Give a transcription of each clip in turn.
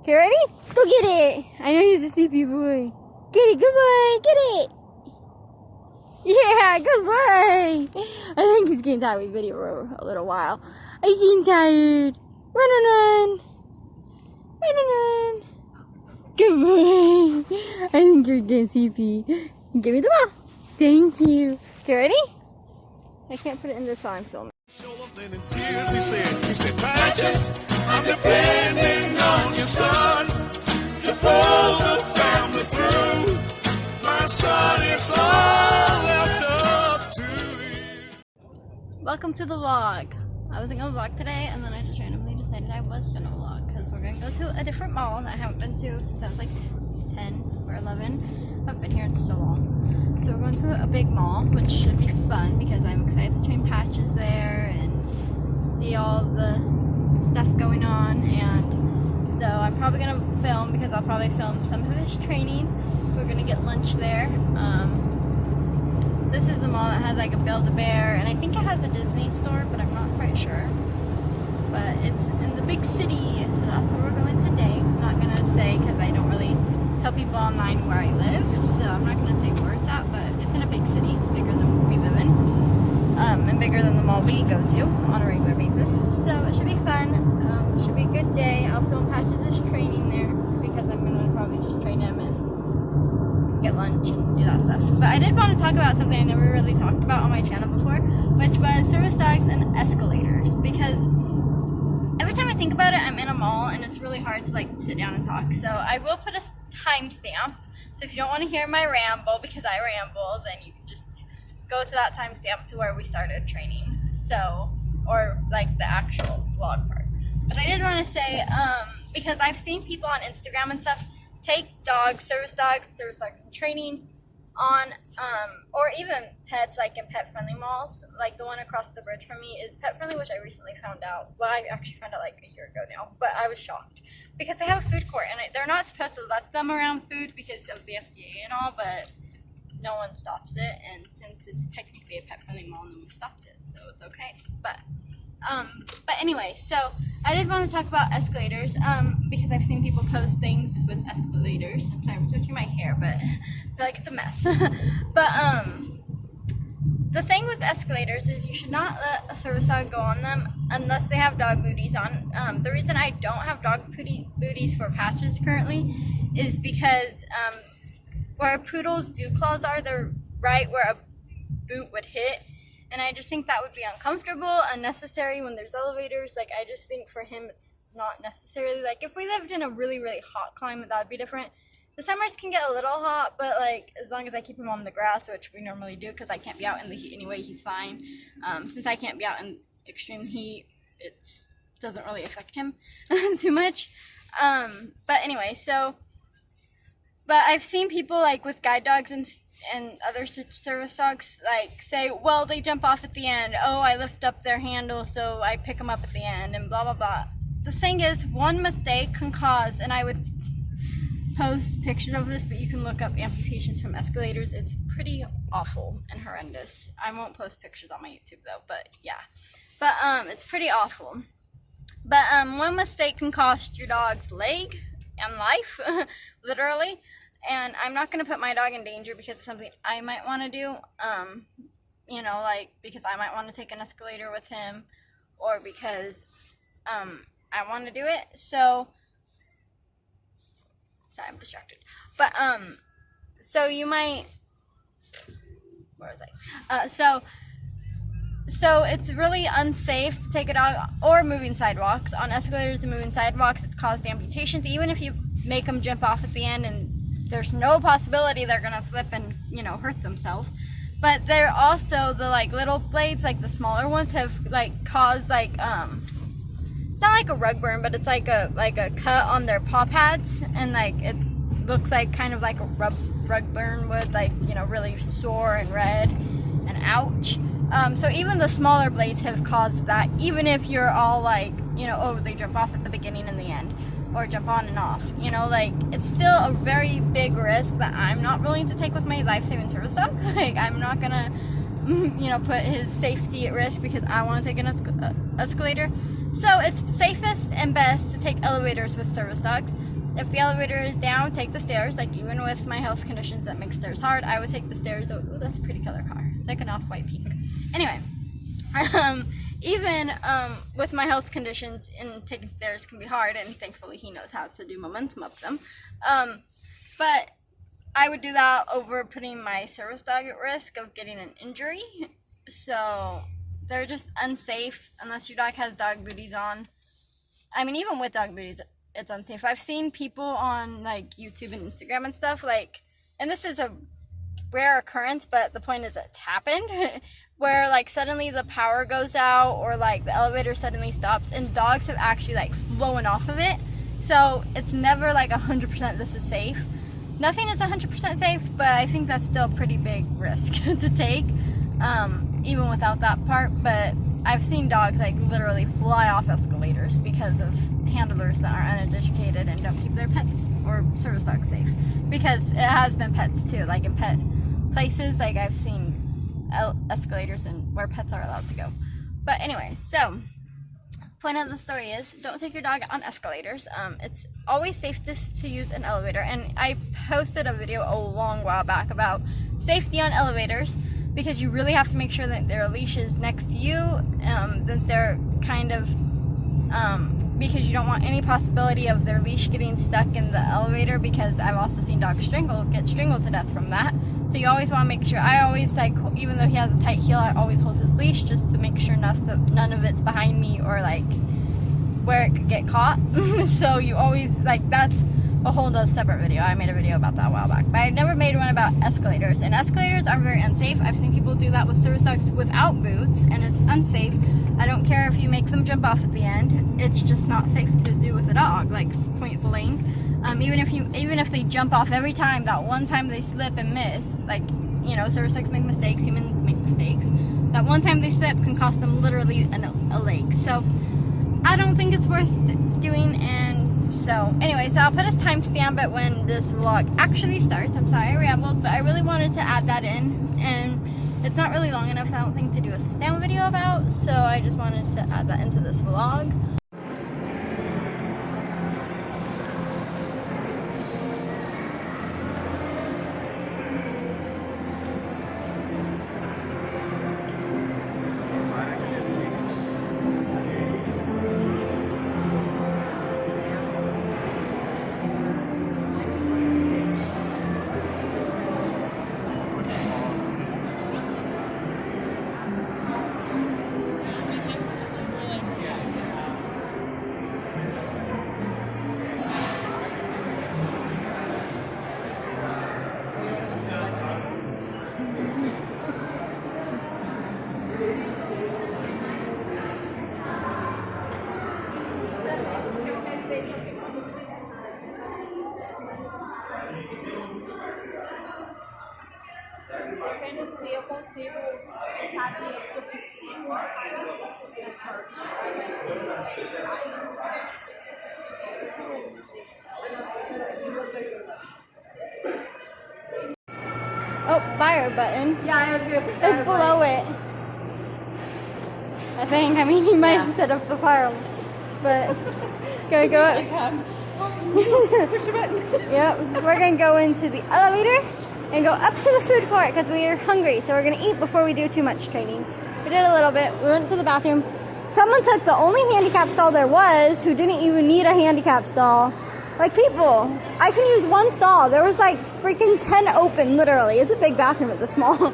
Okay, ready? Go get it. I know he's a sleepy boy. Get it, good boy. Get it. Yeah, good boy. I think he's getting tired. We've been here for a little while. Are you getting tired? Run, run, run. Run, run, run. Good boy. I think you're getting sleepy. Give me the ball. Thank you. Okay, ready? I can't put it in this while I'm filming. He said, Patches, I'm depending on your son to pull the family through. My son, it's all left up to you. Welcome to the vlog. I wasn't gonna vlog today, and then I just randomly decided I was gonna vlog because we're gonna go to a different mall that I haven't been to since I was like 10 or 11. I haven't been here in so long. So we're going to a big mall, which should be fun because I'm excited to train Patches there and see all the stuff going on. And so I'm probably gonna film because I'll probably film some of his training. We're gonna get lunch there. This is the mall that has like a Build-A-Bear, and I think it has a Disney store, but I'm not quite sure. But it's in the big city, so that's where we're going today. I'm not gonna say because I don't really tell people online where I live, so I'm not gonna say where it's at, but it's in a big city, bigger than we live in, and bigger than the mall we go to on a regular basis. So it should be fun. It should be a good day. I'll film Patches' training there because I'm gonna probably just train him and get lunch and do that stuff. But I did want to talk about something I never really talked about on my channel before, which was service dogs and escalators, because every time I think about it, I'm in a mall and it's really hard to like sit down and talk. So I will put a timestamp. So if you don't want to hear my ramble, because I ramble, then you can just go to that timestamp to where we started training. So, or like the actual vlog part. But I did want to say, because I've seen people on Instagram and stuff take service dogs in training on, or even pets, like in pet friendly malls. Like the one across the bridge from me is pet friendly, which I recently found out. Well, I actually found out like a year ago now, but I was shocked because they have a food court and they're not supposed to let them around food because of the FDA and all, but no one stops it. And since it's technically a pet friendly mall, no one stops it, so it's okay. But anyway, so I did want to talk about escalators, because I've seen people post things with escalators. I'm sorry, I'm switching my hair, but I feel like it's a mess. But the thing with escalators is you should not let a service dog go on them unless they have dog booties on. The reason I don't have dog booties for Patches currently is because where a poodle's dew claws are, they're right where a boot would hit. And I just think that would be uncomfortable, unnecessary when there's elevators. Like, I just think for him it's not necessarily, like, if we lived in a really, really hot climate, that would be different. The summers can get a little hot, but, like, as long as I keep him on the grass, which we normally do, because I can't be out in the heat anyway, he's fine. Since I can't be out in extreme heat, it doesn't really affect him too much. But anyway, but I've seen people, like, with guide dogs and other service dogs, like, say, well, they jump off at the end. Oh, I lift up their handle, so I pick them up at the end, and blah, blah, blah. The thing is, one mistake can cause, and I would post pictures of this, but you can look up amputations from escalators. It's pretty awful and horrendous. I won't post pictures on my YouTube, though, but yeah. But, it's pretty awful. But, one mistake can cost your dog's leg and life, literally. And I'm not going to put my dog in danger because it's something I might want to do, you know, like, because I might want to take an escalator with him, or because, I want to do it. So, sorry, I'm distracted. But, so you might, where was I? So it's really unsafe to take a dog, or moving sidewalks. On escalators and moving sidewalks, it's caused amputations, even if you make them jump off at the end, and there's no possibility they're gonna slip and, you know, hurt themselves. But they're also, the like little blades, like the smaller ones, have like caused like it's not like a rug burn, but it's like a cut on their paw pads, and like it looks like kind of like a rug burn would, like, you know, really sore and red and ouch. So even the smaller blades have caused that, even if you're all like, you know, oh, they jump off at the beginning and the end, or jump on and off, you know, like, it's still a very big risk that I'm not willing to take with my life-saving service dog. Like, I'm not gonna you know, put his safety at risk because I want to take an escalator. So it's safest and best to take elevators with service dogs. If the elevator is down, take the stairs. Like, even with my health conditions that make stairs hard, I would take the stairs. Oh, that's a pretty color car. It's like an off-white pink. Anyway, even with my health conditions, and taking stairs can be hard, and thankfully he knows how to do momentum up them. But I would do that over putting my service dog at risk of getting an injury. So they're just unsafe unless your dog has dog booties on. I mean, even with dog booties, it's unsafe. I've seen people on like YouTube and Instagram and stuff, like, and this is a rare occurrence, but the point is it's happened, where like suddenly the power goes out or like the elevator suddenly stops and dogs have actually like flown off of it. So it's never like 100% this is safe. Nothing is 100% safe, but I think that's still a pretty big risk to take, even without that part. But I've seen dogs like literally fly off escalators because of handlers that are uneducated and don't keep their pets or service dogs safe. Because it has been pets too, like in pet places, like I've seen escalators and where pets are allowed to go. But anyway, so point of the story is don't take your dog on escalators. It's always safest to use an elevator, and I posted a video a long while back about safety on elevators, because you really have to make sure that their leash is next to you, that they're kind of because you don't want any possibility of their leash getting stuck in the elevator, because I've also seen dogs get strangled to death from that. So you always want to make sure, I always, like, even though he has a tight heel, I always hold his leash just to make sure none of it's behind me or like where it could get caught. So you always, like, that's a whole other separate video. I made a video about that a while back, but I've never made one about escalators, and escalators are very unsafe. I've seen people do that with service dogs without boots, and it's unsafe. I don't care if you make them jump off at the end, it's just not safe to do with a dog, like point blank. Even if they jump off every time, that one time they slip and miss, like, you know, service dogs make mistakes, humans make mistakes. That one time they slip can cost them literally a leg. So I don't think it's worth doing. And so anyway, so I'll put a timestamp at when this vlog actually starts. I'm sorry I rambled, but I really wanted to add that in, and it's not really long enough, I don't think, to do a sit-down video about, so I just wanted to add that into this vlog. Depende se eu consigo juntar dinheiro suficiente Oh, fire button. Yeah, I was going to push It's below it. I think. I mean, you might set up the fire, but gonna go up. Sorry, push the button. Yep, we're gonna go into the elevator and go up to the food court because we are hungry. So we're gonna eat before we do too much training. We did a little bit. We went to the bathroom. Someone took the only handicap stall there was, who didn't even need a handicap stall. Like, people, I can use one stall. There was like freaking 10 open, literally. It's a big bathroom at this mall.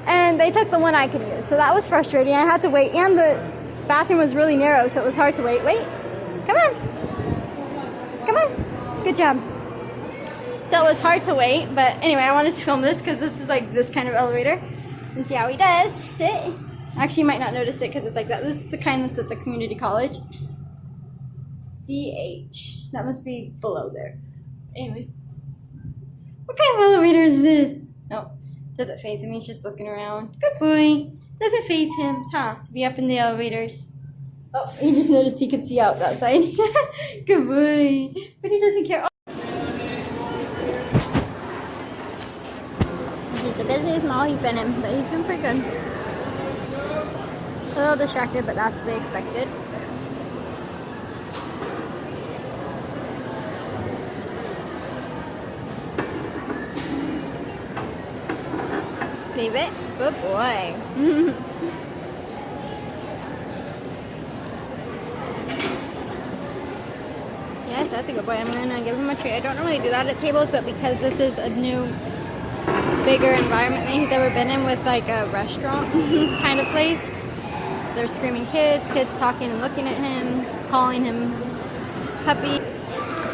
And they took the one I could use. So that was frustrating. I had to wait. And the bathroom was really narrow, so it was hard to wait. Wait. Come on. Come on. Good job. So it was hard to wait. But anyway, I wanted to film this because this is like this kind of elevator. And see how he does. Sit. Actually, you might not notice it because it's like that. This is the kind that's at the community college. DH. That must be below there. Anyway. What kind of elevator is this? Oh, doesn't face him. He's just looking around. Good boy. Doesn't face him, huh? To be up in the elevators. Oh, he just noticed he could see out that side. Good boy. But he doesn't care. Oh. This is the busiest mall he's been in, but he's been pretty good. A little distracted, but that's to be expected. Leave it. Good boy. Yes, that's a good boy. I'm gonna give him a treat. I don't normally do that at tables, but because this is a new, bigger environment than he's ever been in with like a restaurant kind of place, there's screaming kids talking and looking at him, calling him puppy.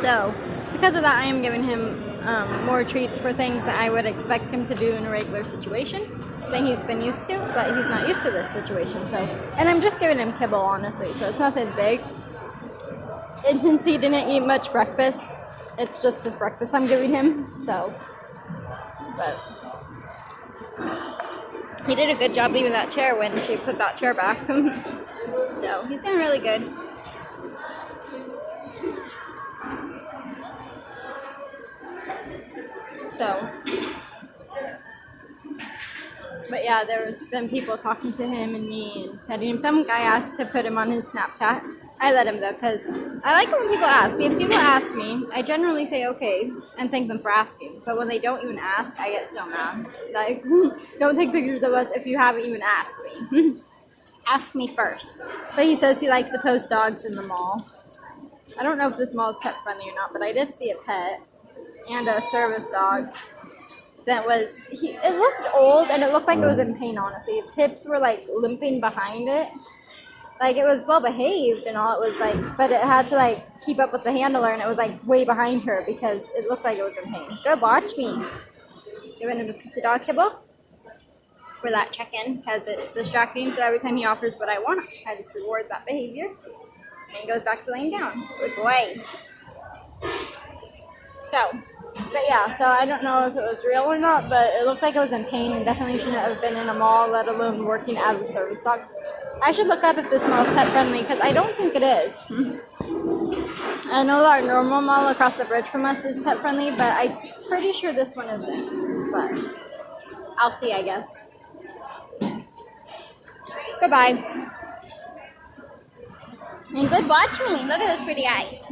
So because of that, I am giving him more treats for things that I would expect him to do in a regular situation that he's been used to, but he's not used to this situation. So, and I'm just giving him kibble, honestly, so it's nothing big. And since he didn't eat much breakfast, it's just his breakfast I'm giving him. So, but he did a good job leaving that chair when she put that chair back. So he's doing really good. So, but yeah, there's been people talking to him and me and petting him. Some guy asked to put him on his Snapchat. I let him though, because I like it when people ask. See, if people ask me, I generally say okay and thank them for asking. But when they don't even ask, I get so mad. Like, don't take pictures of us if you haven't even asked me. Ask me first. But he says he likes to post dogs in the mall. I don't know if this mall is pet friendly or not, but I did see a pet and a service dog that was, it looked old and it looked like it was in pain, honestly. Its hips were like limping behind it. Like, it was well behaved and all, it was like, but it had to like keep up with the handler and it was like way behind her because it looked like it was in pain. Good, watch me. Giving him a piece of dog kibble for that check-in because it's distracting, so every time he offers what I want, I just reward that behavior. And he goes back to laying down. Good boy. So, but yeah, so I don't know if it was real or not, but it looked like it was in pain and definitely shouldn't have been in a mall, let alone working as a service dog. I should look up if this mall is pet friendly because I don't think it is. I know our normal mall across the bridge from us is pet friendly, but I'm pretty sure this one isn't. But I'll see, I guess. Goodbye. And good, watch me. Look at those pretty eyes.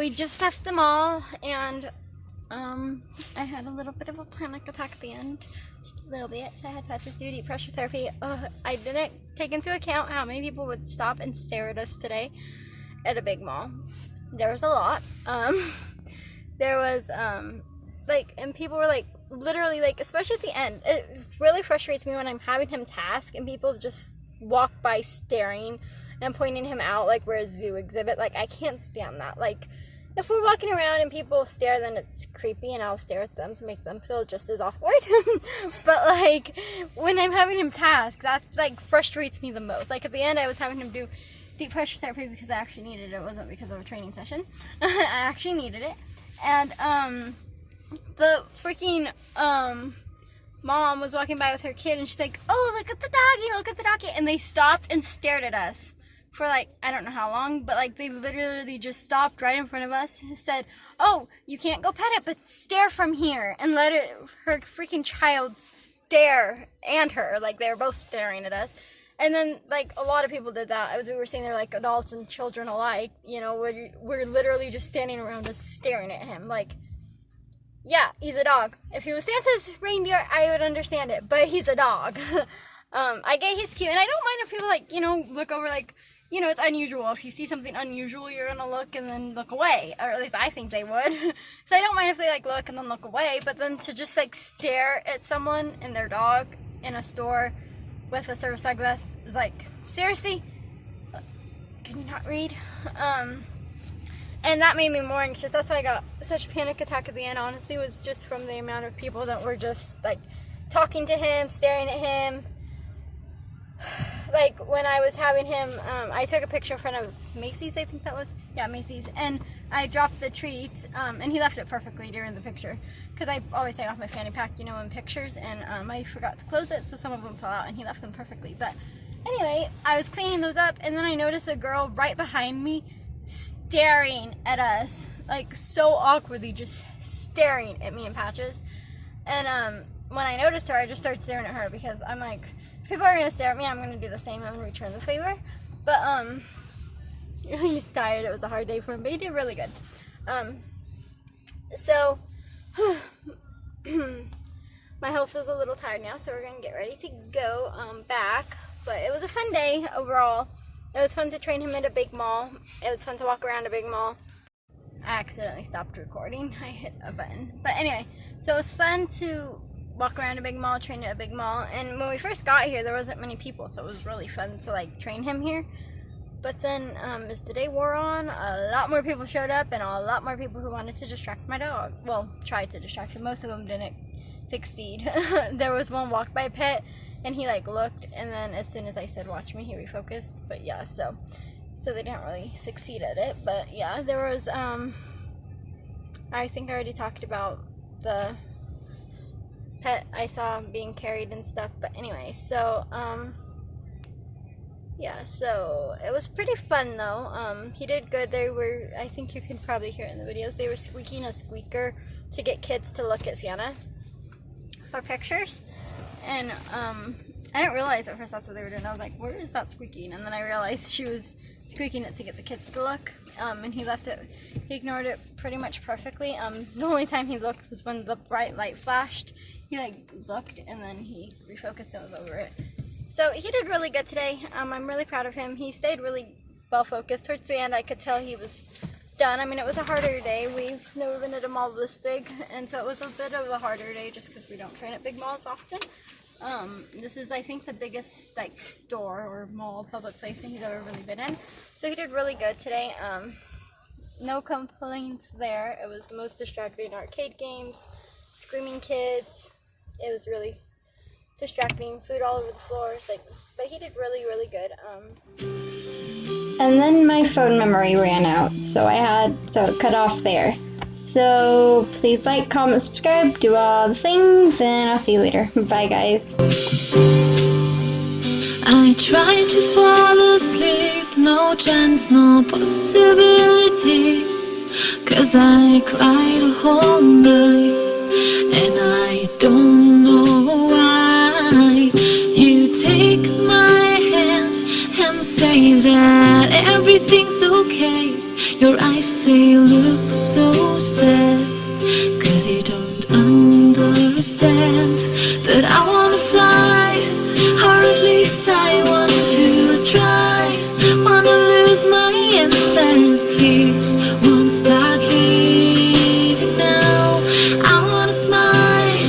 we just left the mall, and I had a little bit of a panic attack at the end, just a little bit. So I had Patches do deep pressure therapy. I didn't take into account how many people would stop and stare at us today at a big mall. There was a lot. There was and people were like literally like, especially at the end. It really frustrates me when I'm having him task and people just walk by staring and pointing him out like we're a zoo exhibit. Like, I can't stand that. Like, if we're walking around and people stare, then it's creepy, and I'll stare at them to make them feel just as awkward. But like, when I'm having him task, that's like frustrates me the most. Like, at the end, I was having him do deep pressure therapy because I actually needed it. It wasn't because of a training session. I actually needed it. And the freaking mom was walking by with her kid, and she's like, "Oh, look at the doggy," and they stopped and stared at us for like, I don't know how long, but like, they literally just stopped right in front of us and said, "Oh, you can't go pet it, but stare from here," and let her freaking child stare, and her, like, they were both staring at us. And then, like, a lot of people did that, as we were saying, they're like adults and children alike, you know, we're literally just standing around us staring at him. Like, yeah, he's a dog. If he was Santa's reindeer, I would understand it, but he's a dog. I get he's cute, and I don't mind if people, like, you know, look over, like, you know, it's unusual. If you see something unusual, you're gonna look and then look away, or at least I think they would. So I don't mind if they, like, look and then look away, but then to just, like, stare at someone and their dog in a store with a service dog vest is like, seriously? Can you not read? And that made me more anxious. That's why I got such a panic attack at the end, honestly, was just from the amount of people that were just, like, talking to him, staring at him. Like, when I was having him, I took a picture in front of Macy's, I think that was. Yeah, Macy's. And I dropped the treats, and he left it perfectly during the picture. Because I always take off my fanny pack, you know, in pictures, and I forgot to close it, so some of them fell out, and he left them perfectly. But anyway, I was cleaning those up, and then I noticed a girl right behind me staring at us. Like, so awkwardly, just staring at me and Patches. And when I noticed her, I just started staring at her, because I'm like, if people are going to stare at me, I'm going to do the same. I'm going to return the favor. But, he's tired. It was a hard day for him, but he did really good. So, my health is a little tired now, so we're going to get ready to go back. But it was a fun day overall. It was fun to train him at a big mall. It was fun to walk around a big mall. I accidentally stopped recording. I hit a button. But anyway, so it was fun to walk around a big mall, train at a big mall. And when we first got here, there wasn't many people, so it was really fun to, like, train him here. But then, as the day wore on, a lot more people showed up, and a lot more people who wanted to distract my dog. Well, tried to distract him. Most of them didn't succeed. There was one walk by pet, and he, like, looked, and then as soon as I said, "Watch me," he refocused. But yeah, so they didn't really succeed at it. But yeah, there was, I think I already talked about the pet I saw being carried and stuff. But anyway, so, yeah, so it was pretty fun though. He did good. They were, I think you can probably hear it in the videos, they were squeaking a squeaker to get kids to look at Santa for pictures. And I didn't realize at first that's what they were doing. I was like, where is that squeaking? And then I realized she was squeaking it to get the kids to look. And he left it, he ignored it pretty much perfectly. The only time he looked was when the bright light flashed. He, like, looked and then he refocused and was over it. So he did really good today. I'm really proud of him. He stayed really well focused. Towards the end, I could tell he was done. I mean, it was a harder day. We've never been at a mall this big, and so it was a bit of a harder day just because we don't train at big malls often. This is, I think, the biggest, like, store or mall public place that he's ever really been in. So he did really good today. No complaints there. It was the most distracting arcade games, screaming kids. It was really distracting, food all over the floors, like, but he did really, really good. And then my phone memory ran out, so it cut off there. So please like, comment, subscribe, do all the things, and I'll see you later. Bye, guys. I tried to fall asleep, no chance, no possibility, 'cause I cried a whole night, and I don't know why. You take my hand and say that everything's okay. Your eyes, they look so sad, 'cause you don't understand that I wanna fly, or at least I want to try. Wanna lose my endless fears, wanna start living now. I wanna smile,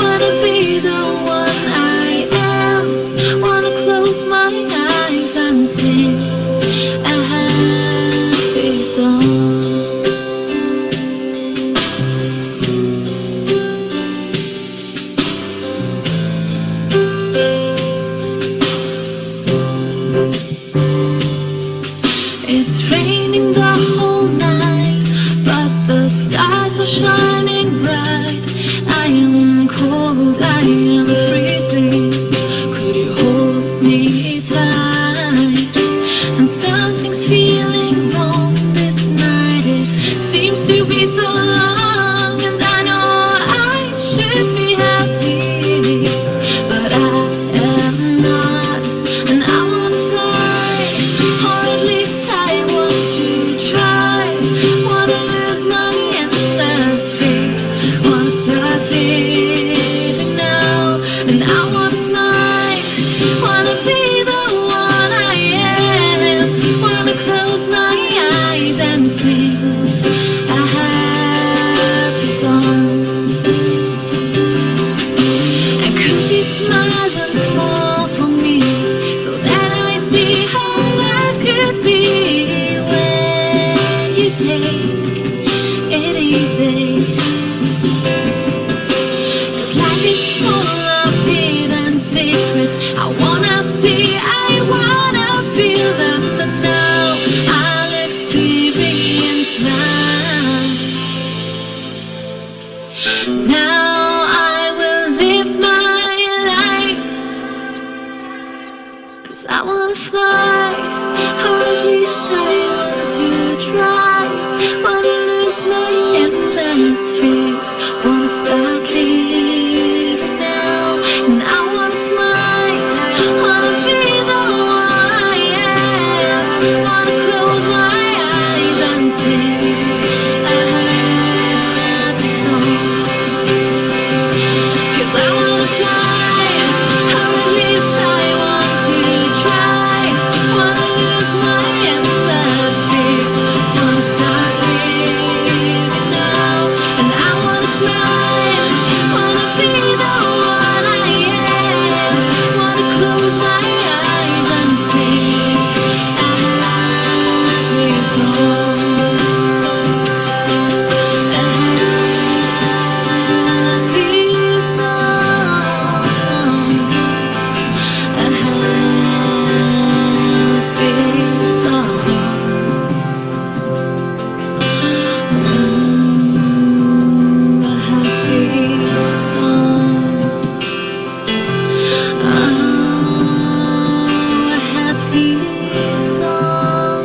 wanna be the one I am. Wanna close my eyes and sing a happy song. It's raining the whole night, but the stars are shining bright. I am cold, I am freezing. Could you hold me tight? And something's feeling wrong this night. It seems to be so long, and I know I should be happy, but I am not. And I wanna fly, or at least I want to try. Wanna lose my endless fears, wanna start living now. And I wanna smile, wanna be the one I am. Wanna close my eyes and sing a happy song. And could you smile once more for me, so that I see how life could be when you take it easy? 'Cause life is full of hidden secrets. I wanna see, I wanna feel them, but now I'll experience life. Now I will live my life, 'cause I wanna fly, or at least I want to try. Wanna lose my endless fears, wanna start living now. And I wanna smile, wanna be the one I am. Wanna close my eyes and sing a happy song. 'Cause I wanna fly, or at least I want to try. Wanna lose my endless fears, wanna start living now. And I wanna smile, wanna be the one I am. Wanna close my eyes and sing a happy song. A happy song. A happy song. A happy song. Oh, a happy song.